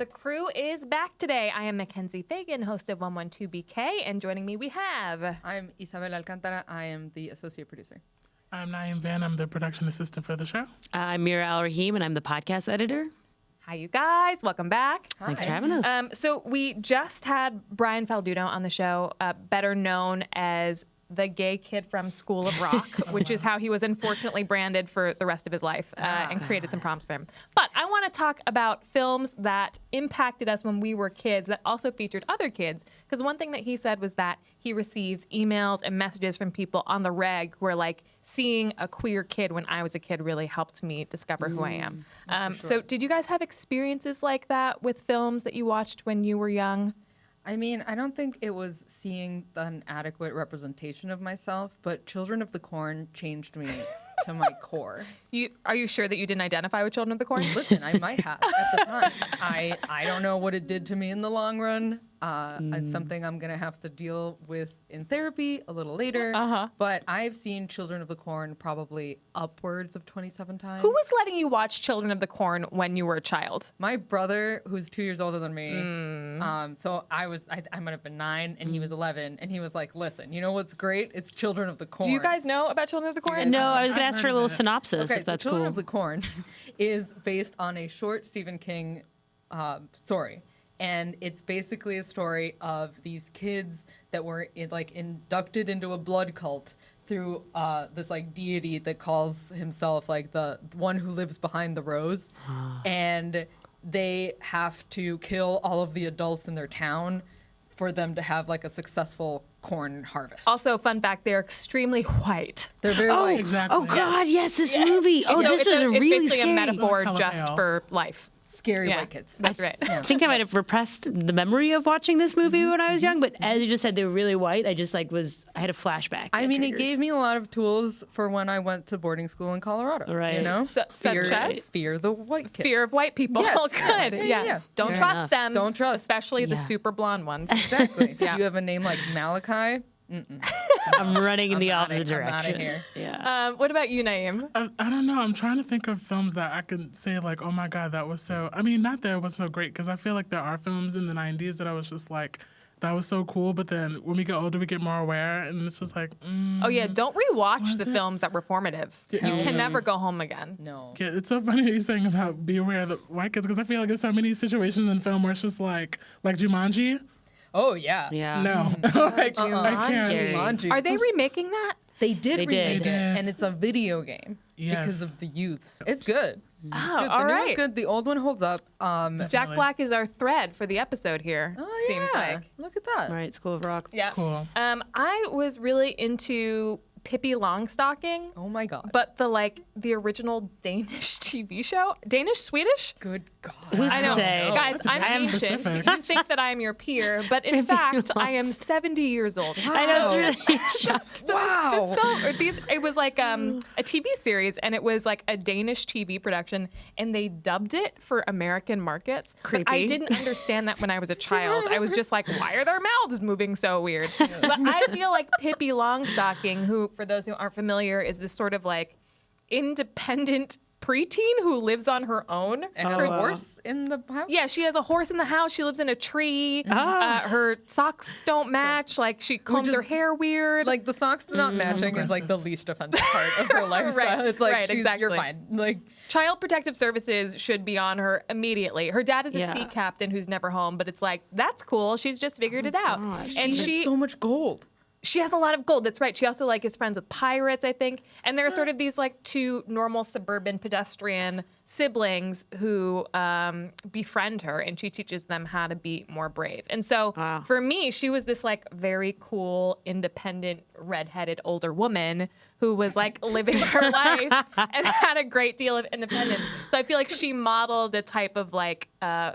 The crew is back today. I am MacKenzie Fegan, host of 112BK, and joining me we have... I'm Isabel Alcantara. I am the associate producer. I'm Naeem Van. I'm the production assistant for the show. I'm Mira Al-Rahim, and I'm the podcast editor. Hi, you guys. Welcome back. Hi. Thanks for having us. So we just had Brian Falduno on the show, better known as the gay kid from School of Rock, which is how he was unfortunately branded for the rest of his life, and created some prompts for him. But I want to talk about films that impacted us when we were kids that also featured other kids, because one thing that he said was that he receives emails and messages from people on the reg who are like, seeing a queer kid when I was a kid really helped me discover who I am. So did you guys have experiences like that with films that you watched when you were young? I mean, I don't think it was seeing an adequate representation of myself, but Children of the Corn changed me to my core. Are you sure that you didn't identify with Children of the Corn? Listen, I might have at the time. I don't know what it did to me in the long run. It's something I'm going to have to deal with in therapy a little later. But I've seen Children of the Corn probably upwards of 27 times. Who was letting you watch Children of the Corn when you were a child? My brother, who's 2 years older than me. So I might have been 9 and he was 11. And he was like, listen, you know what's great? It's Children of the Corn. Do you guys know about Children of the Corn? No, I was going to ask for a little synopsis, Okay, if that's so Children cool. of the Corn is based on a short Stephen King story. And it's basically a story of these kids that were inducted into a blood cult through this like deity that calls himself like the one who lives behind the rose. And they have to kill all of the adults in their town for them to have like a successful corn harvest. Also, fun fact, they're extremely white. They're very white. Exactly. Oh, God, yes, this movie. Oh, So this was it's really basically scary. a metaphor Hella just pale. for life. Scary Yeah, white kids. that's right. I think I might have repressed the memory of watching this movie when I was young, but as you just said, they were really white. I just I had a flashback. I that mean, it triggered. gave me a lot of tools for when I went to boarding school in Colorado. Right. You know? Such as? Fear the white kids. Fear of white people. Yes. Good. Yeah. Don't Fair trust enough. them. Don't trust. Especially the Yeah. super blonde ones. Exactly. Yeah. You have a name like Malachi. I'm running in the opposite I'm outta direction. here. Yeah. What about you, Naeem? I don't know. I'm trying to think of films that I could say like, oh my God, that was so. I mean, not that it was so great, because I feel like there are films in the '90s that I was just like, that was so cool. But then when we get older, we get more aware, and it's just like, Oh, yeah. Don't rewatch Was the it? films that were formative. You Yeah. can never go home again. No. yeah, it's so funny that you're saying about be aware of the white kids, because I feel like there's so many situations in film where it's just like Jumanji. Oh, yeah. Yeah. No, like I can't. Scary. Jumanji. Are they remaking that? They did They remake did. it, and it's a video game because Yes. of the youths. It's good. Oh, It's good. The all new one's right. good. The old one holds up. Jack Definitely. Black is our thread for the episode here. Oh, Seems yeah. like. Look at that. All right, School of Rock. Yeah. Cool. I was really into Pippi Longstocking, Oh my God. but the original Danish TV show, Danish Swedish. Good God. Who's I to know, say? guys. That's I'm very ancient. specific. You think that I am your peer, but in fact, I am 70 years old. I know, it's really shocking. So Wow. this film, it was like a TV series, and it was like a Danish TV production, and they dubbed it for American markets. But I Creepy. didn't understand that when I was a child. I was just like, why are their mouths moving so weird? But I feel like Pippi Longstocking, who, for those who aren't familiar, is this sort of like independent preteen who lives on her own. And has a horse in the house? Yeah, she has a horse in the house. She lives in a tree. Her socks don't match. Like, she combs is- her hair weird. Like, the socks not matching is like the least offensive part of her lifestyle. Right, It's like, right, exactly. you're fine. Like, Child Protective Services should be on her immediately. Her dad is a Yeah. sea captain who's never home, but it's like, that's cool. She's just figured it out. gosh. And she she has so much gold. she has a lot of gold. That's right. She also like is friends with pirates, I think. And there are sort of these like two normal suburban pedestrian siblings who befriend her, and she teaches them how to be more brave. And so Wow. for me, she was this like very cool, independent, redheaded older woman who was like living her life and had a great deal of independence. So I feel like she modeled a type of like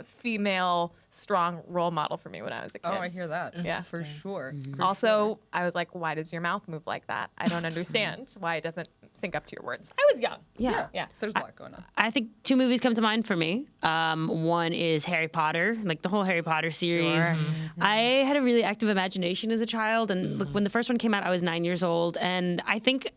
female strong role model for me when I was a kid. Oh, I hear that. Yeah. For sure. For Also, I was like, why does your mouth move like that? I don't understand why it doesn't sync up to your words. I was young. Yeah. Yeah. There's a lot going on. I think 2 movies come to mind for me. One is Harry Potter, like the whole Harry Potter series. Sure. I had a really active imagination as a child, and look, when the first one came out, I was 9 years old, and I think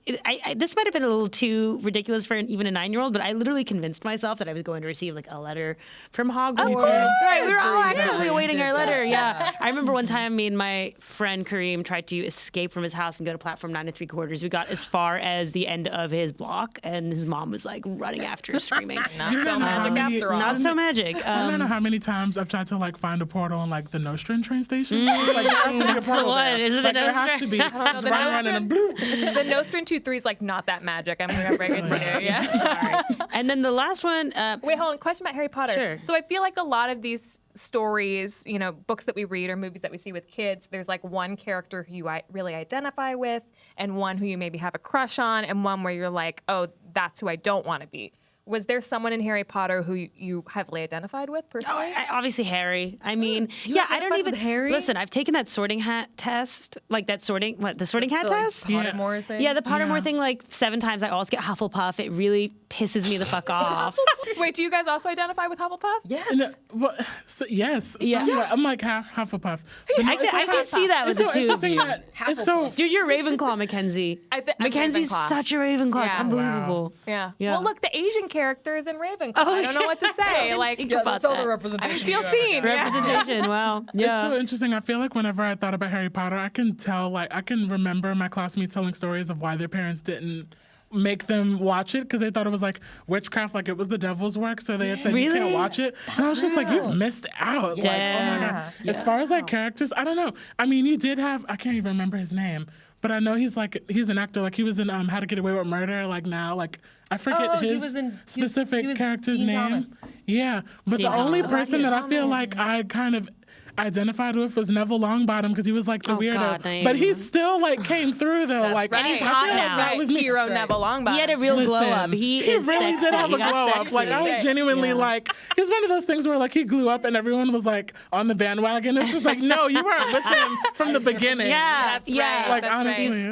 this might have been a little too ridiculous for even a 9-year-old, but I literally convinced myself that I was going to receive like a letter from Hogwarts. That's right. We were all actively awaiting our letter. Yeah. I remember one time me and my friend Kareem tried to escape from his house and go to platform 9 3/4. We got as far as the end of his block, and his mom was like running after us, screaming. Not so magic after all. Not so magic. I don't know how many times I've tried to like find a portal on like the Nostrand train station. It's just, like, there has to be a That's the portal one. there. Is it the Like, there has Nostrand? to be. Just the run around in a bloop. The Nostrin 2-3 is like not that magic. I'm gonna break it to you. Yeah. And then the last one. Wait, hold on. Question about Harry Potter. Sure. So I feel like a lot of these stories, books that we read or movies that we see with kids, there's like one character who you really identify with, and one who you maybe have a crush on, and one where you're like, oh, that's who I don't want to be. Was there someone in Harry Potter who you heavily identified with personally? Obviously Harry. I mean, yeah, I don't identified even. with Harry? Listen, I've taken that sorting hat test, like that sorting hat test. Pottermore thing? Yeah, the Pottermore Yeah. thing like 7 times. I always get Hufflepuff. It really pisses me the fuck off. Wait, do you guys also identify with Hufflepuff? Yes. No, well, so, yes. Yeah. Yeah. I'm like half Hufflepuff. But no, I can see that with it's the so 2 of interesting you. that it's so. Dude, you're Ravenclaw, Mackenzie. I'm Mackenzie's Ravenclaw. such a Ravenclaw. It's Yeah. unbelievable. Yeah. Yeah. Well, look, the Asian character is in Ravenclaw. Oh, I don't know what to say. Like, think Yeah, about that's all that. the I representation. feel you ever seen. get. Yeah. Representation. Wow. Yeah. It's so interesting. I feel like whenever I thought about Harry Potter, I can tell, like, I can remember my classmates telling stories of why their parents didn't make them watch it because they thought it was like witchcraft, like it was the devil's work. So they had said, you Really? can't watch it. And I was just like, you've missed out. Like, oh my Damn. God. As far as like characters, I don't know. I mean, you did have, I can't even remember his name, but I know he's an actor. Like he was in How to Get Away with Murder. Like now, like I forget Oh, he his was in- specific he was character's Dean name. Thomas. Yeah, but Dean the only Thomas. person that I feel like I kind of identified with was Neville Longbottom because he was like the Oh, weirdo, God, dang. but he still like came through though. That's Like right. And he's I hot feel like now. that was me. Hero That's right. Neville Longbottom. He had a real glow Listen, up. He is really sexy. did have He a got glow up. sexy. Like I was genuinely like, it's one of those things where like he grew up and everyone was like on the bandwagon. It's just like, no, you weren't with him from the beginning. Yeah, That's yeah. right. Like That's honestly, right. These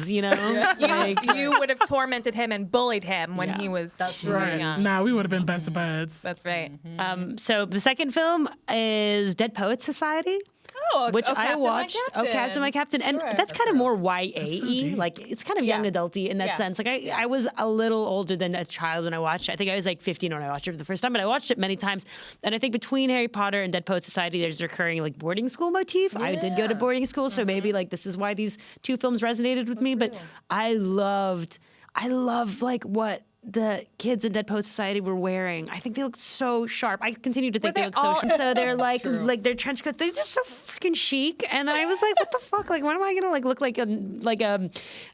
phonies, you know. Like, You would have tormented him and bullied him when Yeah. he was That's really right. young. nah, we would have been best buds. That's right. so the second film is Dead Poets Society. Oh, Which I Captain, My watched. Captain. Captain, My Captain, and Sure. that's kind of more YA-y. deep. Like it's kind of young Yeah. adulty in that Yeah. sense. Like I was a little older than a child when I watched it. I think I was like 15 when I watched it for the first time, but I watched it many times. And I think between Harry Potter and Dead Poets Society, there's a recurring like boarding school motif. I did go to Yeah. boarding school, so maybe like this is why these 2 films resonated with me. But I loved like what the kids in Dead Poets Society were wearing. I think they looked so sharp. I continue to think Were they they look so all- sharp. So they're like their trench coats. They're just so freaking chic. And then I was like, what the fuck? Like, when am I gonna like look like a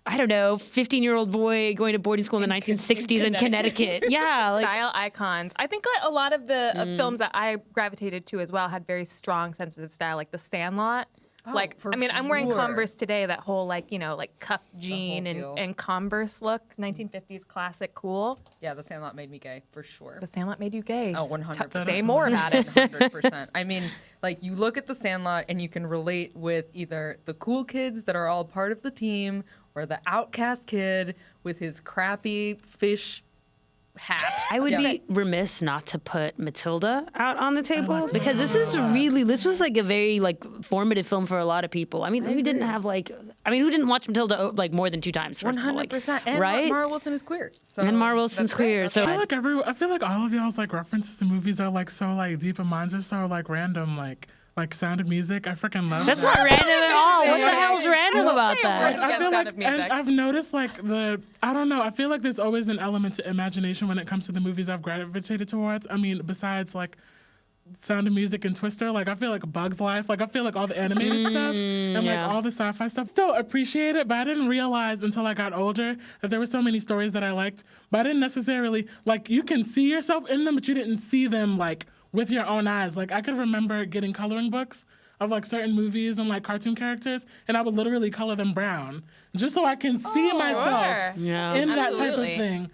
I don't know, 15-year-old boy going to boarding school in the 1960s in Connecticut? Yeah, like Style icons. I think like, a lot of the films that I gravitated to as well had very strong senses of style, like The Sandlot. Like, for I mean, I'm wearing sure. Converse today, that whole like, like cuff jean deal. and Converse look, 1950s classic cool. Yeah, The Sandlot made me gay for sure. The Sandlot made you gay. Oh, 100%. Say more about it. 100%. I mean, like you look at The Sandlot and you can relate with either the cool kids that are all part of the team or the outcast kid with his crappy fish hat. I would Yeah. be remiss not to put Matilda out on the table because this was like a very like formative film for a lot of people. I mean, who didn't watch Matilda like more than 2 times? First of all, like, 100%. And right? Mara Wilson is queer. So And Mara Wilson's that's great. queer. That's So I feel like all of y'all's like references to movies are like so like deep and mine are so like random, like Sound of Music. I freaking love that's that. not random at all. What the hell's random about say a that? word. I feel Sound like, of Music. and I've noticed like I don't know, I feel like there's always an element to imagination when it comes to the movies I've gravitated towards. I mean, besides like Sound of Music and Twister, like I feel like Bug's Life, like I feel like all the animated stuff and yeah. like all the sci-fi stuff. Still appreciate it, but I didn't realize until I got older that there were so many stories that I liked, but I didn't necessarily, like you can see yourself in them, but you didn't see them like with your own eyes. Like I could remember getting coloring books of like certain movies and like cartoon characters, and I would literally color them brown just so I can see myself Yeah. in that type of Absolutely. thing.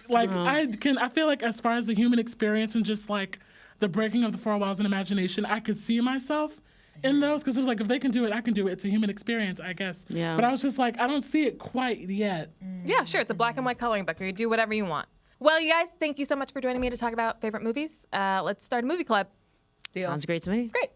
Like I feel like as far as the human experience and just like the breaking of the four walls and imagination, I could see myself in those, because it was like, if they can do it, I can do it. It's a human experience, I guess. Yeah. But I was just like, I don't see it quite yet. Yeah, sure. It's a black and white coloring book. You do whatever you want. Well, you guys, thank you so much for joining me to talk about favorite movies. Let's start a movie club. Deal. Sounds great to me. Great.